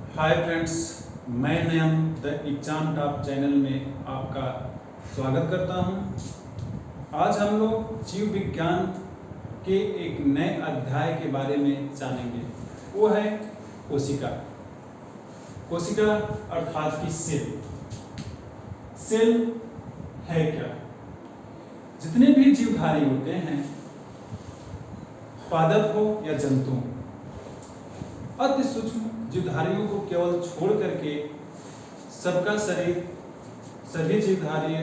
Hi friends, मैं नयन the exam top channel में आपका स्वागत करता हूं। आज हम लोग जीव विज्ञान के एक नए अध्याय के बारे में जानेंगे। वो है कोशिका। कोशिका अर्थात कि सेल। सेल है क्या? जितने भी जीवधारी होते हैं, पादप हो या जंतु, अति सूक्ष्म जीवधारियों को केवल छोड़ करके सबका शरीर, सभी जीवधारी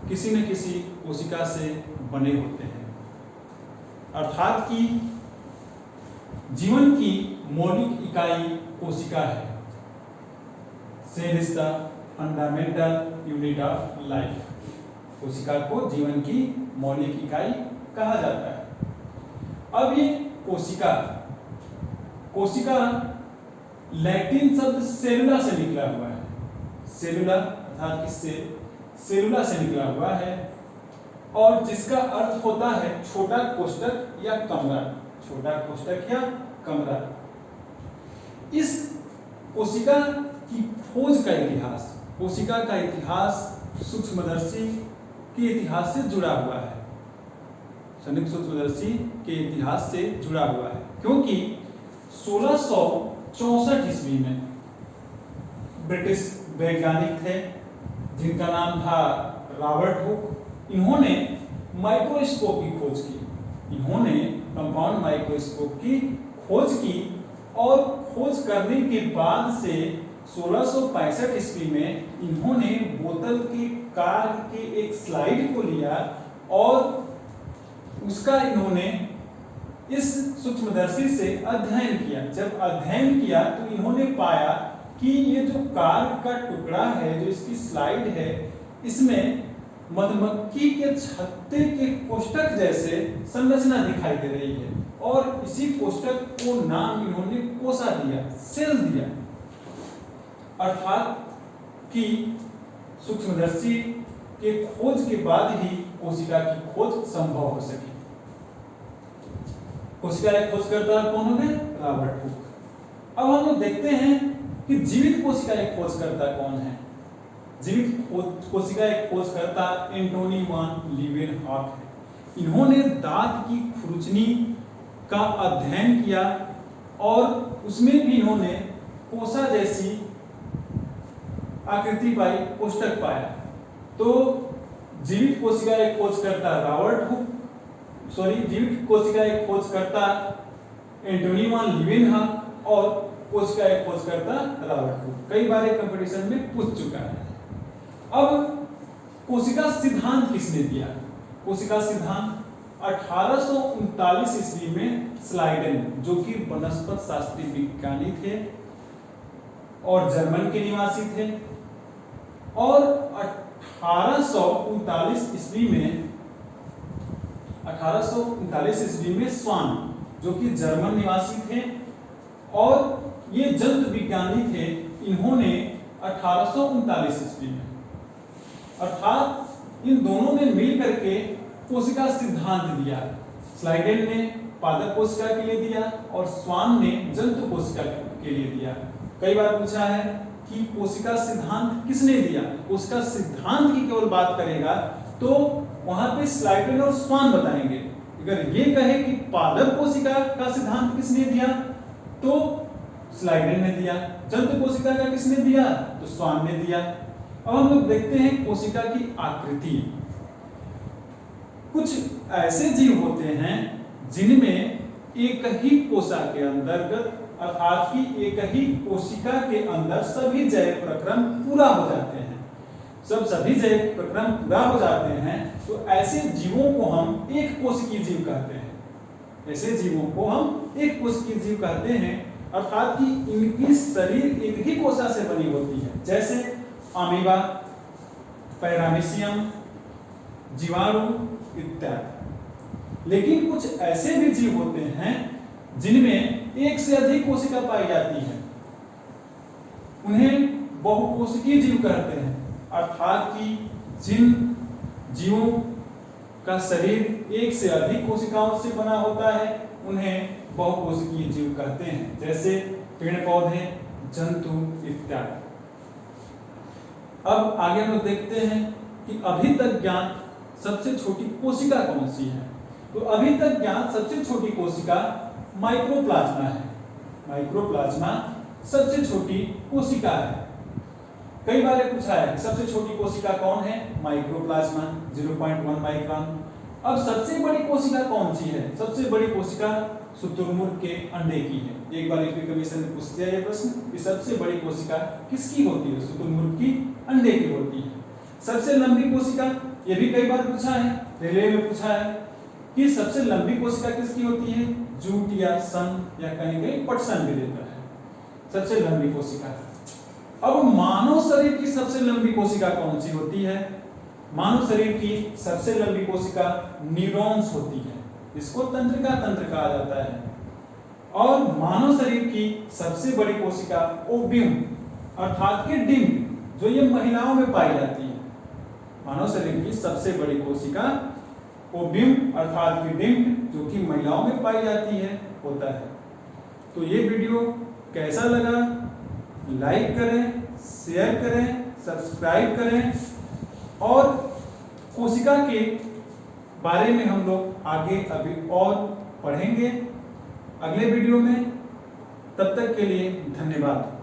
किसी न किसी कोशिका से बने होते हैं। अर्थात कि जीवन की मौलिक इकाई कोशिका है। Cell is the fundamental unit of life. कोशिका को जीवन की मौलिक इकाई कहा जाता है। अब ये कोशिका लैटिन शब्द सेलुला से निकला हुआ है। सेलुला अर्थात कि सेलुला से निकला हुआ है और जिसका अर्थ होता है छोटा कोष्ठक या कमरा। छोटा कोष्ठक या कमरा। इस कोशिका की खोज का इतिहास, कोशिका का इतिहास सूक्ष्मदर्शी के इतिहास से जुड़ा हुआ है। क्षणिक सूक्ष्मदर्शी के इतिहास से जुड़ा हुआ है, क्योंकि 1664 ईस्वी में ब्रिटिश वैज्ञानिक थे जिनका नाम था रॉबर्ट हुक। इन्होंने माइक्रोस्कोप की खोज की। इन्होंने कंपाउंड माइक्रोस्कोप की खोज की और खोज करने के बाद से 1665 ईस्वी में इन्होंने बोतल के कार के एक स्लाइड को लिया और उसका इन्होंने इस सूक्ष्मदर्शी से अध्ययन किया। जब अध्ययन किया तो इन्होंने पाया कि ये जो कार का टुकड़ा है, जो इसकी स्लाइड है, इसमें मधुमक्खी के छत्ते के कोष्ठक जैसे संरचना दिखाई दे रही है और इसी कोष्ठक को नाम इन्होंने कोशा दिया, सेल दिया। अर्थात कि सूक्ष्मदर्शी के खोज के बाद ही कोशिका की खोज संभव हो सकी। कोशिका एक खोजकर्ता कौन हो गए? Robert Hooke. अब हम लोग देखते हैं कि जीवित कोशिका एक खोजकर्ता कौन है। जीवित कोशिका एक खोजकर्ता एंटोनी वान लीवेनहॉक है। इन्होंने दांत की खुरचनी का अध्ययन किया और उसमें भी इन्होंने कोशा जैसी आकृति पाई, कोष्ठक पाया। तो जीवित कोशिका एक खोजकर्ता जीवित कोशिका एक खोजकर्ता एंटोनी वान लीवेनहॉक और कोशिका एक खोजकर्ता रॉबर्ट हुक। कई बार एक कंपटीशन में पूछ चुका है। अब कोशिका सिद्धांत किसने दिया? कोशिका सिद्धांत 1839 ईस्वी में स्लाइडेन, जो कि वनस्पति शास्त्री विज्ञानी थे और जर्मन के निवासी थे, और 1839 ईस्वी में स्वान, जो कि जर्मन निवासी थे और ये जंतु विज्ञानी थे, इन्होंने 1839 ईस्वी में, अर्थात इन दोनों ने मिल करके कोशिका सिद्धांत दिया। स्लाइडेन ने पादप कोशिका के लिए दिया और स्वान ने जंतु कोशिका के लिए दिया। कई बार पूछा है कि कोशिका सिद्धांत किसने दिया? कोशिका सिद्धांत की केवल बात करेगा तो वहां पे स्लाइडेन और स्वान बताएंगे। अगर ये कहे कि पादप कोशिका का सिद्धांत किसने दिया तो स्लाइडेन ने दिया। जंतु कोशिका का किसने दिया? तो स्वान ने दिया। अब हम लोग देखते हैं कोशिका की आकृति। कुछ ऐसे जीव होते हैं जिनमें एक ही कोशा के अंतर्गत, अर्थात कि एक ही कोशिका के अंदर सभी जैव प्रक्रम पूरा हो जाते हैं। सभी जैव प्रक्रम पूरा हो जाते हैं तो ऐसे जीवों को हम एक कोशिकीय जीव कहते हैं। ऐसे जीवों को हम एक कोशिकीय जीव कहते हैं, अर्थात कि इनकी शरीर एक ही कोशा से बनी होती है, जैसे अमीबा, पैरामीशियम, जीवाणु इत्यादि। लेकिन कुछ ऐसे भी जीव होते हैं जिनमें एक से अधिक कोशिका पाई जाती है, उन्हें बहुकोशिकीय जीव कहते हैं। अर्थात कि जिन जीवों का शरीर एक से अधिक कोशिकाओं से बना होता है उन्हें बहुकोशिकीय जीव कहते हैं। जैसे पेड़ पौधे, जंतु इत्यादि। अब आगे हम लोग देखते हैं कि अभी तक ज्ञात सबसे छोटी कोशिका कौन सी है। तो अभी तक ज्ञात सबसे छोटी कोशिका माइक्रोप्लाज्मा है। माइक्रोप्लाज्मा सबसे छोटी कोशिका है। कई बार पूछा है सबसे छोटी कोशिका कौन है, माइक्रोप्लाज्मा 0.1 माइक्रोन। अब सबसे बड़ी कोशिका कौन सी है, सबसे बड़ी कोशिका शुतुरमुर्ग के अंडे की है। एक बार यूपी कमीशन ने पूछ दिया ये प्रश्न कि सबसे बड़ी कोशिका किसकी होती है, शुतुरमुर्ग की अंडे की होती है। सबसे लंबी कोशिका, ये भी कई बार पूछा है, रेलवे में पूछा है कि सबसे लंबी कोशिका किसकी होती है, जूट या सन या कहीं कहीं पटसन भी देता है, सबसे लंबी कोशिका। अब मानव शरीर की सबसे लंबी कोशिका कौन सी होती है, मानव शरीर की सबसे लंबी कोशिका न्यूरॉन्स होती है, इसको तंत्रिका तंत्र कहा जाता है। और मानव शरीर की सबसे बड़ी कोशिका ओव्यूम अर्थात कि डिंब, जो ये महिलाओं में पाई जाती है। मानव शरीर की सबसे बड़ी कोशिका ओव्यूम अर्थात कि डिंब, जो कि महिलाओं में पाई जाती है, होता है। तो ये वीडियो कैसा लगा, लाइक करें, शेयर करें, सब्सक्राइब करें और कोशिका के बारे में हम लोग आगे अभी और पढ़ेंगे अगले वीडियो में। तब तक के लिए धन्यवाद।